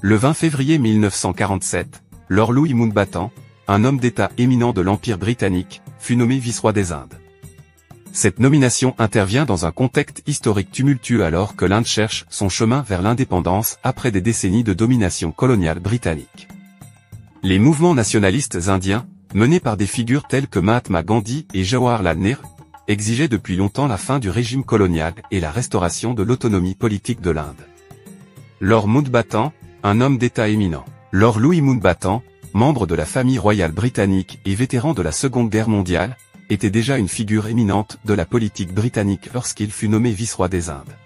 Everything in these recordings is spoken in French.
Le 20 février 1947, Lord Louis Mountbatten, un homme d'État éminent de l'Empire britannique, fut nommé vice-roi des Indes. Cette nomination intervient dans un contexte historique tumultueux alors que l'Inde cherche son chemin vers l'indépendance après des décennies de domination coloniale britannique. Les mouvements nationalistes indiens, menés par des figures telles que Mahatma Gandhi et Jawaharlal Nehru, exigeaient depuis longtemps la fin du régime colonial et la restauration de l'autonomie politique de l'Inde. Lord Mountbatten, un homme d'État éminent. Lord Louis Mountbatten, membre de la famille royale britannique et vétéran de la Seconde Guerre mondiale, était déjà une figure éminente de la politique britannique lorsqu'il fut nommé vice-roi des Indes.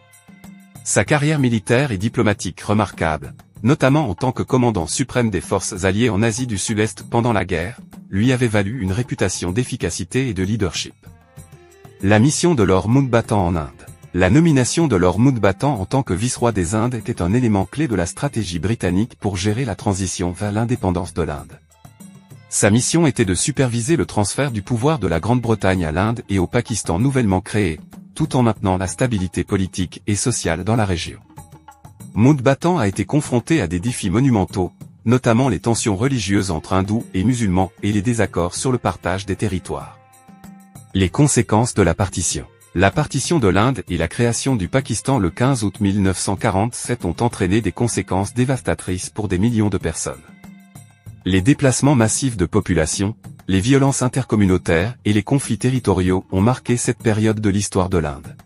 Sa carrière militaire et diplomatique remarquable, notamment en tant que commandant suprême des forces alliées en Asie du Sud-Est pendant la guerre, lui avait valu une réputation d'efficacité et de leadership. La mission de Lord Mountbatten en Inde. La nomination de Lord Mountbatten en tant que vice-roi des Indes était un élément clé de la stratégie britannique pour gérer la transition vers l'indépendance de l'Inde. Sa mission était de superviser le transfert du pouvoir de la Grande-Bretagne à l'Inde et au Pakistan nouvellement créé, tout en maintenant la stabilité politique et sociale dans la région. Mountbatten a été confronté à des défis monumentaux, notamment les tensions religieuses entre hindous et musulmans et les désaccords sur le partage des territoires. Les conséquences de la partition. La partition de l'Inde et la création du Pakistan le 15 août 1947 ont entraîné des conséquences dévastatrices pour des millions de personnes. Les déplacements massifs de population, les violences intercommunautaires et les conflits territoriaux ont marqué cette période de l'histoire de l'Inde.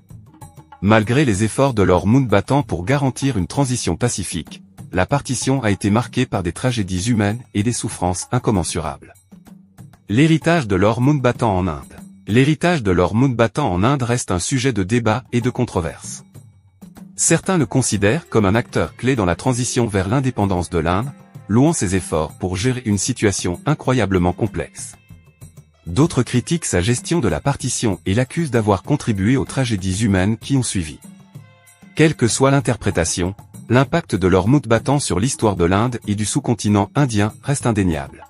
Malgré les efforts de Lord Mountbatten pour garantir une transition pacifique, la partition a été marquée par des tragédies humaines et des souffrances incommensurables. L'héritage de Lord Mountbatten en Inde. L'héritage de Lord Mountbatten en Inde reste un sujet de débat et de controverse. Certains le considèrent comme un acteur clé dans la transition vers l'indépendance de l'Inde, louant ses efforts pour gérer une situation incroyablement complexe. D'autres critiquent sa gestion de la partition et l'accusent d'avoir contribué aux tragédies humaines qui ont suivi. Quelle que soit l'interprétation, l'impact de Lord Mountbatten sur l'histoire de l'Inde et du sous-continent indien reste indéniable.